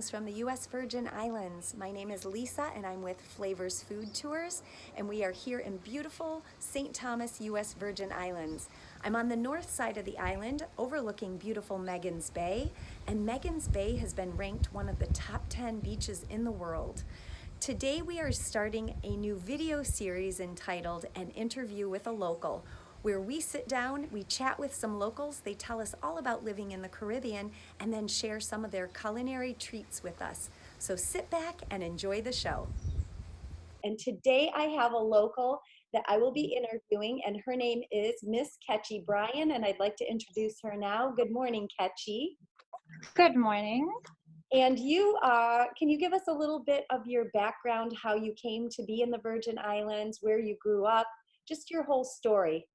Greetings from the U.S. Virgin Islands. My name is Lisa and I'm with Flavors Food Tours, and we are here in beautiful St. Thomas, U.S. Virgin Islands. I'm on the north side of the island overlooking beautiful Megan's Bay, and Megan's Bay has been ranked one of the top 10 beaches in the world. Today we are starting a new video series entitled An Interview with a Local, where we sit down, we chat with some locals, they tell us all about living in the Caribbean, and then share some of their culinary treats with us. So sit back and enjoy the show. And today I have a local that I will be interviewing, and her name is Miss Ketchi Bryan, and I'd like to introduce her now. Good morning, Ketchi. Good morning. And can you give us a little bit of your background, how you came to be in the Virgin Islands, where you grew up, just your whole story?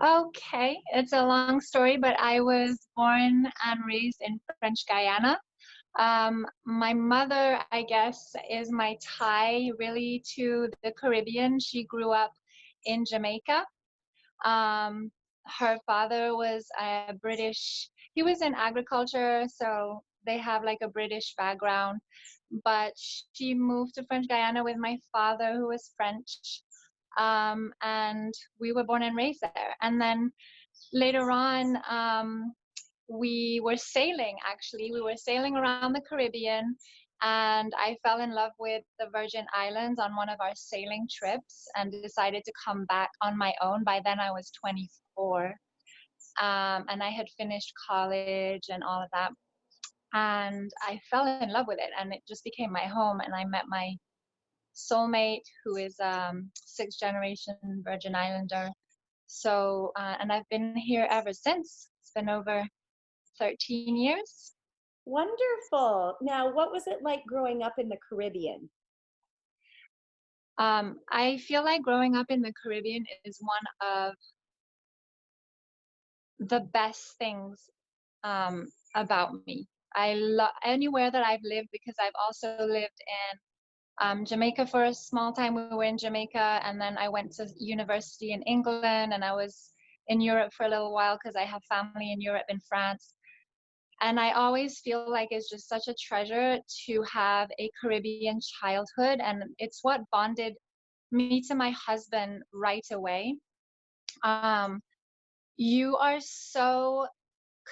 Okay, it's a long story, but I was born and raised in French Guiana. My mother, I guess, is my tie really to the Caribbean. She grew up in Jamaica. Um, Her father was a British, he was in agriculture, so they have like a British background. But she moved to French Guiana with my father, who was French. And we were born and raised there. And then later on, we were sailing, actually. We were sailing around the Caribbean, and I fell in love with the Virgin Islands on one of our sailing trips and decided to come back on my own. By then, I was 24, and I had finished college and all of that. And I fell in love with it, and it just became my home. And I met my soulmate, who is sixth generation Virgin Islander. So, and I've been here ever since. It's been over 13 years. Wonderful. Now, what was it like growing up in the Caribbean? I feel like growing up in the Caribbean is one of the best things about me. I love anywhere that I've lived, because I've also lived in Jamaica for a small time. We were in Jamaica, and then I went to university in England, and I was in Europe for a little while because I have family in Europe, in France. And I always feel like it's just such a treasure to have a Caribbean childhood, and it's what bonded me to my husband right away. You are so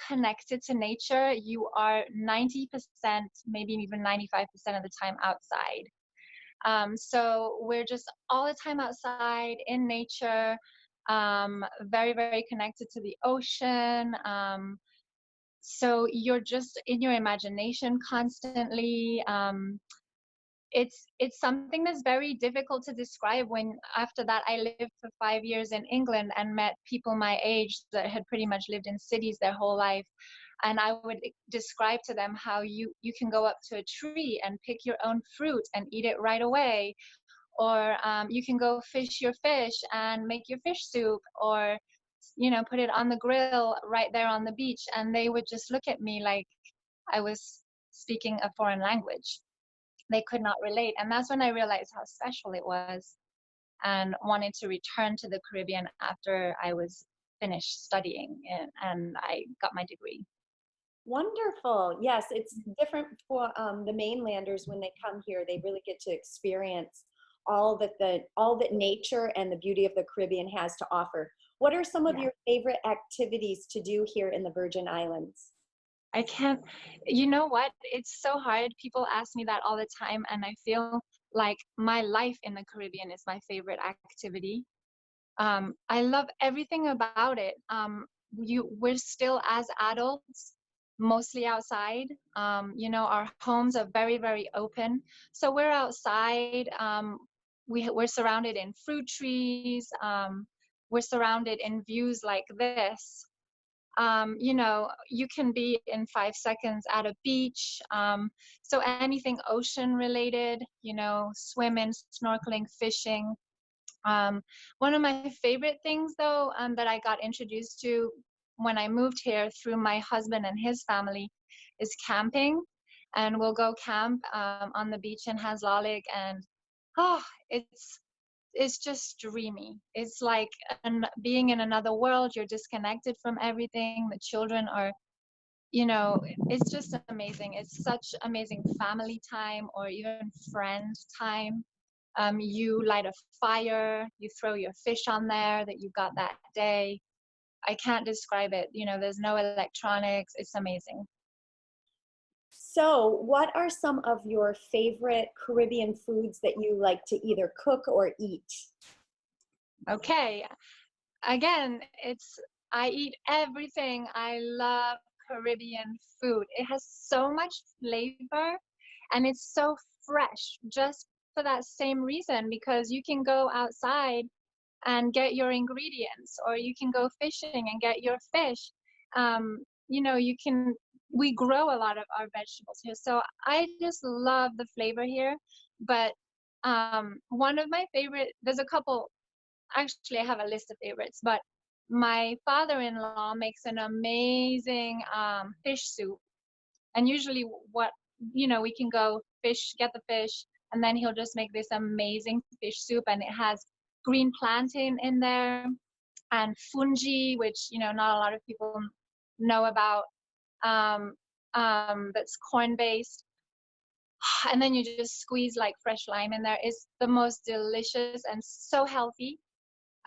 connected to nature. You are 90%, maybe even 95% of the time outside. So we're just all the time outside in nature, very, very connected to the ocean. So you're just in your imagination constantly. It's something that's very difficult to describe. When after that I lived for 5 years in England and met people my age that had pretty much lived in cities their whole life, and I would describe to them how you can go up to a tree and pick your own fruit and eat it right away, or you can go fish your fish and make your fish soup, or put it on the grill right there on the beach, and they would just look at me like I was speaking a foreign language. They could not relate. And that's when I realized how special it was, and wanted to return to the Caribbean after I was finished studying and I got my degree. Wonderful. Yes, it's different for the mainlanders when they come here. They really get to experience all that nature and the beauty of the Caribbean has to offer. What are some of Yeah. your favorite activities to do here in the Virgin Islands? I can't, you know what? It's so hard. People ask me that all the time, and I feel like my life in the Caribbean is my favorite activity. I love everything about it. We're still, as adults, mostly outside. Our homes are very, very open. So we're outside. We're surrounded in fruit trees. We're surrounded in views like this. You can be in 5 seconds at a beach. So anything ocean related, swimming, snorkeling, fishing. One of my favorite things, though, that I got introduced to when I moved here through my husband and his family is camping. And we'll go camp on the beach in Haslalik, and oh, it's just dreamy. It's like being in another world. You're disconnected from everything. The children are you know, it's just amazing. It's such amazing family time or even friends time. You light a fire, you throw your fish on there that you got that day. I can't describe it. You know, there's no electronics. It's amazing. So, what are some of your favorite Caribbean foods that you like to either cook or eat? Okay. Again, I eat everything. I love Caribbean food. It has so much flavor and it's so fresh just for that same reason because you can go outside and get your ingredients, or you can go fishing and get your fish. You know, we grow a lot of our vegetables here. So I just love the flavor here. But one of my favorite, there's a couple, actually, I have a list of favorites, but my father-in-law makes an amazing fish soup. And usually what, you know, we can go get the fish, and then he'll just make this amazing fish soup, and it has green plantain in there and fungi, which, you know, not a lot of people know about. Um, that's corn based. And then you just squeeze like fresh lime in there. It's the most delicious and so healthy.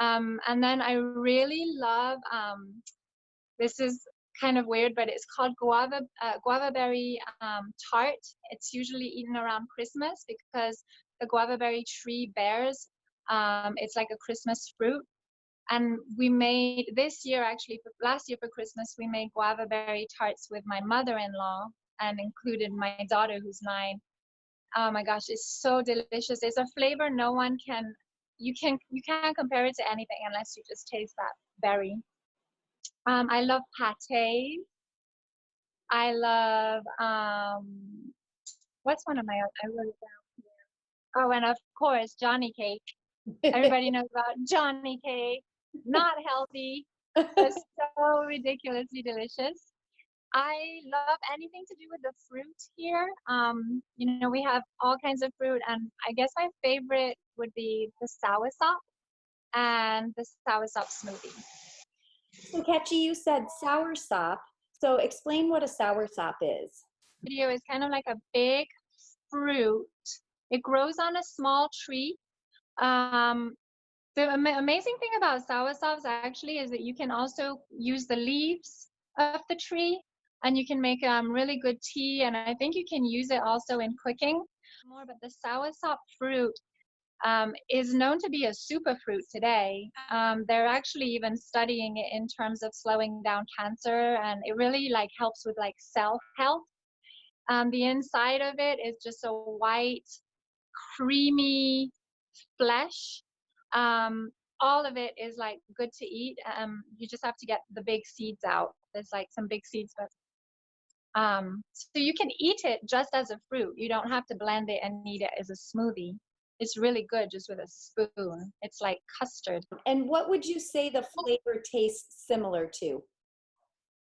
And then I really love, this is kind of weird, but it's called guava berry tart. It's usually eaten around Christmas because the guava berry tree bears. It's like a Christmas fruit. And we made this year, actually, last year for Christmas, we made guava berry tarts with my mother-in-law and included my daughter who's 9. Oh my gosh, it's so delicious. It's a flavor no one can, you can't compare it to anything unless you just taste that berry. I love pate. I love what's one of my, I wrote it down. Oh, and of course Johnny cake. Everybody knows about Johnny cake. Not healthy, but so ridiculously delicious. I love anything to do with the fruit here. You know, we have all kinds of fruit, and I guess my favorite would be the soursop and the soursop smoothie. So, Ketchi, you said soursop. So, explain what a soursop is. Video is kind of like a big fruit. It grows on a small tree. Um, the amazing thing about soursops actually is that you can also use the leaves of the tree, and you can make really good tea, and I think you can use it also in cooking more. But the soursop fruit is known to be a superfruit today. They're actually even studying it in terms of slowing down cancer, and it really like helps with like cell health. The inside of it is just a white, creamy flesh. Um, all of it is like good to eat. You just have to get the big seeds out. There's like some big seeds, but so you can eat it just as a fruit. You don't have to blend it and eat it as a smoothie. It's really good just with a spoon. It's like custard. And what would you say the flavor tastes similar to?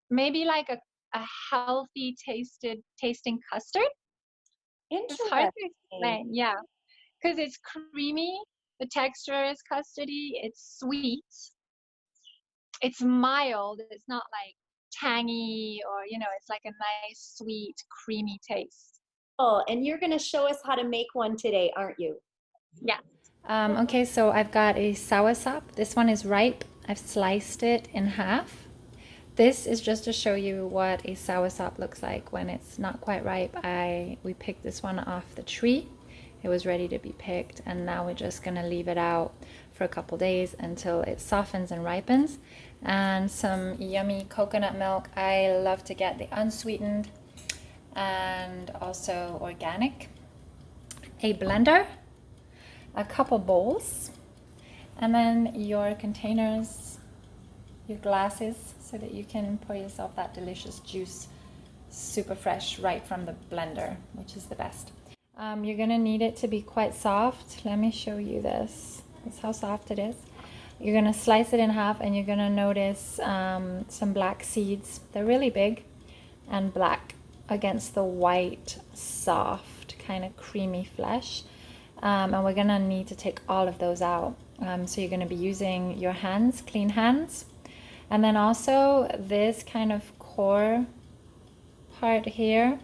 Maybe like a healthy tasting custard. It's hard to Interesting. explain. Yeah, because it's creamy. The texture is custardy. It's sweet. It's mild. It's not like tangy, or, you know, it's like a nice, sweet, creamy taste. Oh, and you're going to show us how to make one today, aren't you? Yeah. Okay, so I've got a soursop. This one is ripe. I've sliced it in half. This is just to show you what a soursop looks like when it's not quite ripe. We picked this one off the tree. It was ready to be picked, and now we're just gonna leave it out for a couple days until it softens and ripens. And some yummy coconut milk. I love to get the unsweetened and also organic. A blender, a couple bowls, and then your containers, your glasses, so that you can pour yourself that delicious juice, super fresh, right from the blender, which is the best. You're gonna need it to be quite soft. Let me show you this. That's how soft it is. You're gonna slice it in half, and you're gonna notice some black seeds. They're really big and black against the white, soft, kind of creamy flesh. And we're gonna need to take all of those out. So you're gonna be using your hands, clean hands. And then also this kind of core part here,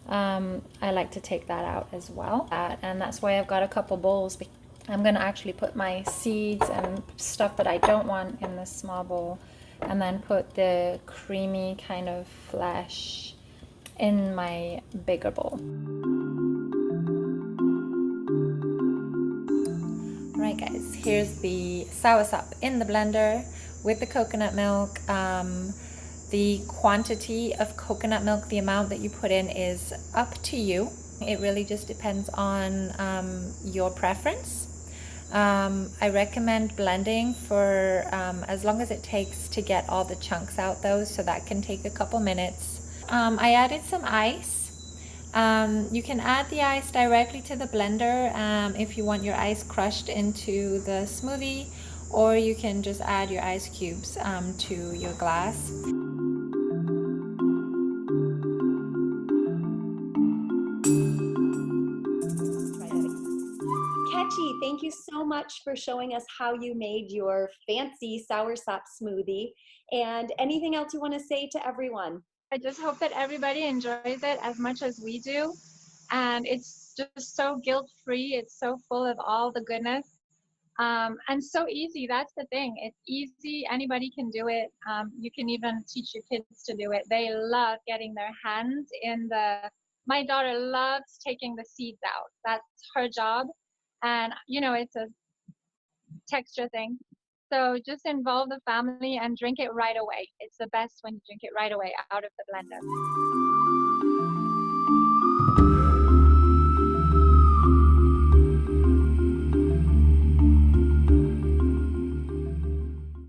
I like to take that out as well. And that's why I've got a couple bowls. I'm gonna actually put my seeds and stuff that I don't want in this small bowl, and then put the creamy kind of flesh in my bigger bowl. Right guys, here's the soursop in the blender with the coconut milk. The quantity of coconut milk, the amount that you put in, is up to you. It really just depends on your preference. I recommend blending for as long as it takes to get all the chunks out though, so that can take a couple minutes. I added some ice. You can add the ice directly to the blender if you want your ice crushed into the smoothie, or you can just add your ice cubes to your glass. Ketchi, thank you so much for showing us how you made your fancy soursop smoothie. And anything else you want to say to everyone? I just hope that everybody enjoys it as much as we do. And it's just so guilt-free. It's so full of all the goodness. And so easy. That's the thing. It's easy. Anybody can do it. You can even teach your kids to do it. They love getting their hands in my daughter loves taking the seeds out. That's her job. And, it's a texture thing. So just involve the family and drink it right away. It's the best when you drink it right away out of the blender.